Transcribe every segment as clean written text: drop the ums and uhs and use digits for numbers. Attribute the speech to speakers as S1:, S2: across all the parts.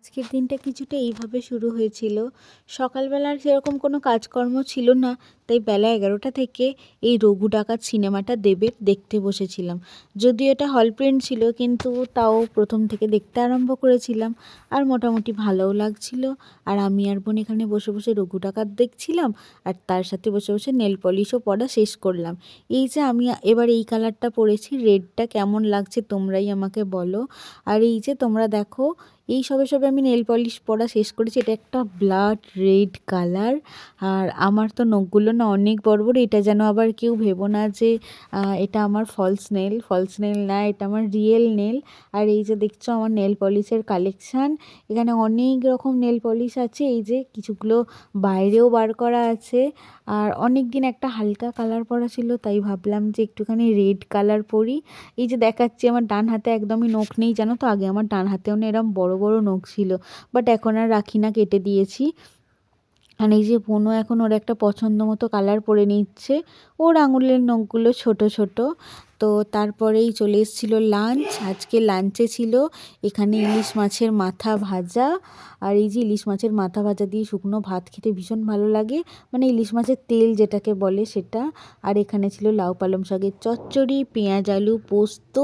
S1: আজকের দিনটা কিছুটা এইভাবে শুরু হয়েছিল। সকালবেলার সেরকম কোনো কাজকর্ম ছিল না, তাই বেলা 11টা থেকে এই রঘু ডাকাত সিনেমাটা দেবের দেখতে বসেছিলাম। যদিও এটা হল প্রিন্ট ছিল, কিন্তু তাও প্রথম থেকে দেখতে আরম্ভ করেছিলাম, আর মোটামুটি ভালোও লাগছিল। আর আমি আর বোন এখানে বসে বসে রঘু ডাকাত দেখছিলাম, আর তার সাথে বসে বসে নেল পলিশও পরা শেষ করলাম। এই যে আমি এবার এই কালারটা পরেছি, রেডটা কেমন লাগছে তোমরাই আমাকে বলো। আর এই যে তোমরা দেখো, এই সবে সবে আমি নেল পলিশ পরা শেষ করেছি। এটা একটা ব্লাড রেড কালার। আর আমার তো নখগুলো না অনেক বড় বড়। এটা যেন আবার কেউ ভেবো না যে এটা আমার ফলস নেল না, এটা আমার রিয়েল নেল। আর এই যে দেখছো আমার নেল পলিশের কালেকশান, এখানে অনেক রকম নেল পলিশ আছে। এই যে কিছুগুলো বাইরেও বার করা আছে। আর অনেক দিন একটা হালকা কালার পরা ছিল, তাই ভাবলাম যে একটুখানি রেড কালার পরি। এই যে দেখাচ্ছি, আমার ডান হাতে একদমই নখ নেই, জানো তো। আগে আমার ডান হাতেও না এরম বড় বড় নখ ছিল, বাট এখন আর রাখি না, কেটে দিয়েছি। আর এই যে বোনও এখন ওর একটা পছন্দ মতো কালার পরে নিচ্ছে। ওর আঙুলের নখগুলো ছোট ছোট। তো তারপরেই চলে এসেছিলো লাঞ্চ। আজকে লাঞ্চে ছিল এখানে ইলিশ মাছের মাথা ভাজা। আর এই যে ইলিশ মাছের মাথা ভাজা দিয়ে শুকনো ভাত খেতে ভীষণ ভালো লাগে, মানে ইলিশ মাছের তেল যেটাকে বলে সেটা। আর এখানে ছিল লাউ পালং শাকের চচ্চড়ি, পেঁয়াজ আলু পোস্ত,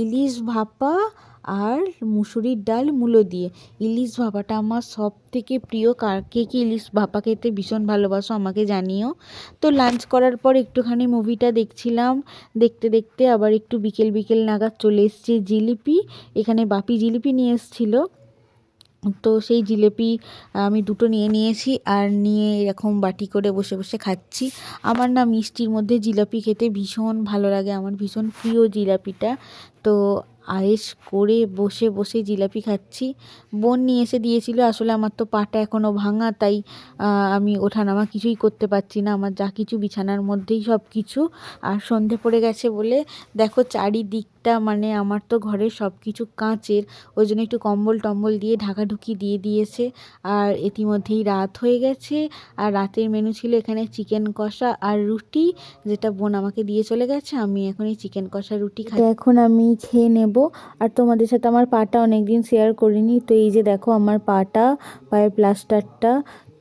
S1: ইলিশ ভাপা, আর মুসুরির ডাল মূলো দিয়ে। ইলিশ ভাপাটা আমার সব থেকে প্রিয়। কে কি ইলিশ ভাপা খেতে ভীষণ ভালোবাসো আমাকে জানিও। তো লাঞ্চ করার পর একটুখানি মুভিটা দেখছিলাম। দেখতে দেখতে আবার একটু বিকেল বিকেল নাগাদ চলে এসেছি জিলিপি। এখানে বাপি জিলিপি নিয়ে এসেছিলো, তো সেই জিলিপি আমি দুটো নিয়ে নিয়েছি, আর নিয়ে এরকম বাটি করে বসে বসে খাচ্ছি। আমার না মিষ্টির মধ্যে জিলাপি খেতে ভীষণ ভালো লাগে, আমার ভীষণ প্রিয় জিলাপিটা। তো আয়েশ করে বসে বসে জিলাপি খাচ্ছি। বোন নিয়ে এসে দিয়েছিল। আসলে আমার তো পাটা এখনও ভাঙা, তাই আমি ওঠানামা কিছুই করতে পারছি না। আমার যা কিছু বিছানার মধ্যেই সব কিছু। আর সন্ধে পড়ে গেছে বলে দেখো চারিদিকটা, মানে আমার তো ঘরের সব কিছু কাঁচের, ওই জন্য একটু কম্বল টম্বল দিয়ে ঢাকাঢুকি দিয়ে দিয়েছে। আর ইতিমধ্যেই রাত হয়ে গেছে। আর রাতের মেনু ছিল এখানে চিকেন কষা আর রুটি, যেটা বোন আমাকে দিয়ে চলে গেছে। আমি এখন এই চিকেন কষা রুটি খাই, এখন আমি খেয়ে নেব। আর তোমাদের সাথে আমার পাটা অনেকদিন শেয়ার করিনি। তো এই যে দেখো আমার পাটা, পায়ের প্লাস্টারটা।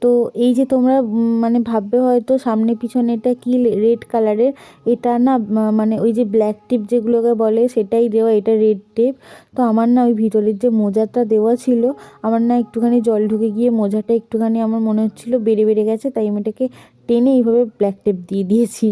S1: তো এই যে তোমরা মানে ভাববে হয়তো সামনে পিছনে এটা কি রেড কালারের, এটা না মানে ওই যে ব্ল্যাক টিপ যেগুলোকে বলে সেটাই দেওয়া, এটা রেড টেপ। তো আমার না ওই ভিতরের যে মোজাটা দেওয়া ছিল, আমার না একটুখানি জল ঢুকে গিয়ে মোজাটা একটুখানি আমার মনে হচ্ছিলো বেড়ে বেড়ে গেছে, তাই আমি এটাকে টেনে এইভাবে ব্ল্যাক টেপ দিয়ে দিয়েছি।